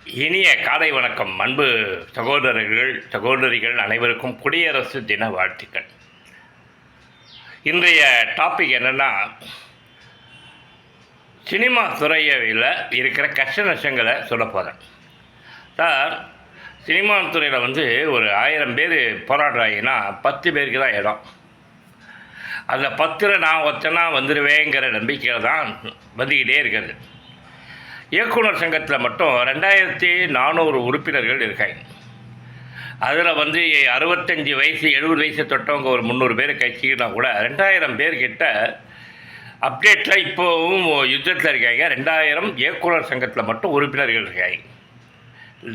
இனிய காலை வணக்கம். அன்பு சகோதரிகள் அனைவருக்கும் குடியரசு தின வாழ்த்துக்கள். இன்றைய டாபிக் என்னென்னா, சினிமா துறையில் இருக்கிற கஷ்ட நஷ்டங்களை சொல்ல போகிறேன். சார், சினிமா துறையில் ஒரு 1000 பேர் போராடுறாங்கன்னா 10 பேருக்கு தான் இடம். அதில் 10ல் நான் ஒருத்தனா வந்துடுவேங்கிற நம்பிக்கையில் தான் வந்துக்கிட்டே இருக்கிறது. இயக்குனர் சங்கத்தில் மட்டும் 2400 உறுப்பினர்கள் இருக்காங்க. அதில் 65 வயசு 70 வயசு தொட்டவங்க ஒரு 300 பேர் கட்சிக்கினா கூட 2000 பேர்கிட்ட அப்டேட்டில் இப்போவும் யுத்தத்தில் இருக்காங்க. 2000 இயக்குனர் சங்கத்தில் மட்டும் உறுப்பினர்கள் இருக்காங்க.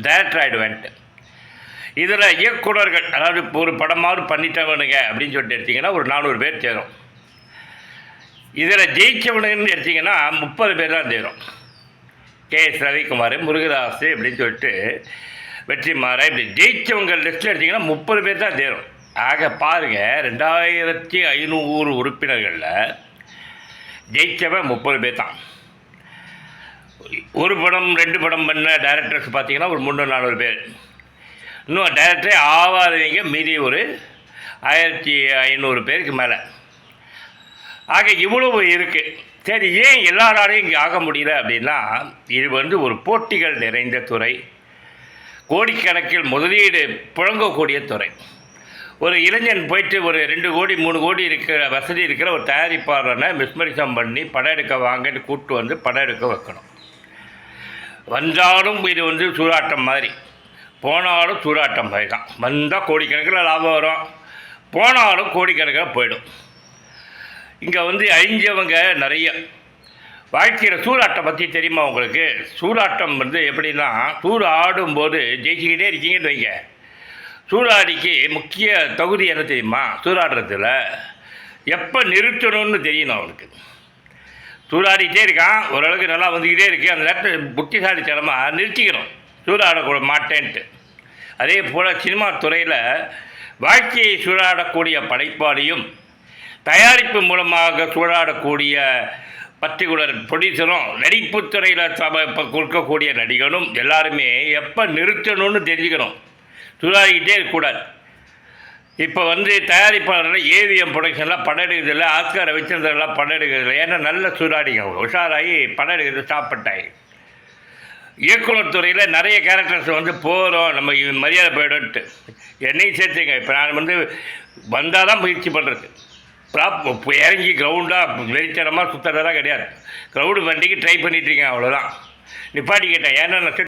டைரக்டர் ஆகிடுவேன்ட்டு. இதில் இயக்குனர்கள், அதாவது இப்போ ஒரு படமாவது பண்ணிட்டவனுங்க அப்படின்னு சொல்லிட்டு எடுத்திங்கன்னா ஒரு 400 பேர் சேரும். இதில் ஜெயிச்சவனுங்கன்னு எடுத்திங்கன்னா 30 பேர் தான் சேரும். KS ரவிக்குமார், முருகதாஸ் அப்படின்னு சொல்லிட்டு வெற்றிமாறன், இப்படி ஜெயிச்சவங்க லிஸ்ட்டில் எடுத்திங்கன்னா 30 பேர் தான் சேரும். ஆக பாருங்கள், 2500 உறுப்பினர்களில் ஜெயித்தவன் 30 பேர் தான். ஒரு படம் 2 படம் பண்ண டைரக்டர்ஸ் பார்த்திங்கன்னா ஒரு 300-400 பேர். இன்னும் டைரக்டரே ஆவாதவங்க மீறி ஒரு 1500 பேருக்கு மேலே. ஆக இவ்வளவு இருக்குது. சரி, ஏன் எல்லாராலையும் இங்கே ஆக முடியல அப்படின்னா, இது ஒரு போட்டிகள் நிறைந்த துறை, கோடிக்கணக்கில் முதலீடு புழங்கக்கூடிய துறை. ஒரு இளைஞன் போயிட்டு ஒரு 2 கோடி 3 கோடி இருக்கிற வசதி இருக்கிற ஒரு தயாரிப்பாளனை மிஸ்மரிசம் பண்ணி படம் எடுக்க வாங்கன்னு கூப்பிட்டு படம் எடுக்க வைக்கணும். வந்தாலும் இது சூதாட்டம் மாதிரி, போனாலும் சூதாட்டம் மாதிரி தான். வந்தால் கோடிக்கணக்கில் லாபம் வரும், போனாலும் கோடிக்கணக்கில் போயிடும். இங்கே அழிஞ்சவங்க நிறைய. வாழ்க்கையில் சூதாட்டம் பற்றி தெரியுமா உங்களுக்கு? சூதாட்டம் எப்படின்னா, ஆடும்போது ஜெயிச்சுக்கிட்டே இருக்கீங்கன்னு வைங்க. சூதாடிக்கு முக்கிய தகுதி என்ன தெரியுமா? சூதாடுறதுல எப்போ நிறுத்தணும்னு தெரியணும் அவனுக்கு. சூதாடிக்கிட்டே இருக்கான், ஓரளவுக்கு நல்லா வந்துக்கிட்டே இருக்கு, அந்த நேரத்தில் புத்திசாலித்தனமாக நிறுத்திக்கணும், சூதாடக்கூட மாட்டேன்ட்டு. அதே போல் சினிமா துறையில் வாழ்க்கையை சூதாடக்கூடிய படைப்பாளியும் தயாரிப்பு மூலமாக சூழாடக்கூடிய பர்டிகுலர் ப்ரொடியூசரும் நடிப்புத்துறையில் இப்போ கொடுக்கக்கூடிய நடிகனும் எல்லாருமே எப்போ நிறுத்தணும்னு தெரிஞ்சுக்கணும். சூழாடிக்கிட்டே இருக்கக்கூடாது. இப்போ தயாரிப்பாளர்கள் ஏவிஎம் ப்ரொடக்ஷன்லாம் படம் எடுக்கிறதில்ல, ஆஸ்கார் ரவிச்சந்திரன்லாம் படம் எடுக்கிறதில்ல. ஏன்னா நல்ல சூழாடிங்க உஷாராகி படம் எடுக்கிறது ஸ்டாப் பண்ணிட்டாங்க. இயக்குனர் துறையில் நிறைய கேரக்டர்ஸ் போகிறோம், நம்ம மரியாதை போய்டும்ட்டு என்னையும் சேர்த்துங்க. இப்போ நான் வந்தால் தான் முயற்சி பண்ணுறது. இறங்கி கிரவுண்டாக வெறித்தனமாக சுற்றுறதெல்லாம் கிடையாது. க்ரௌடு வண்டிக்கு ட்ரை பண்ணிட்டுருக்கேன், அவ்வளோதான். நிப்பாட்டி கேட்டேன், ஏன்னா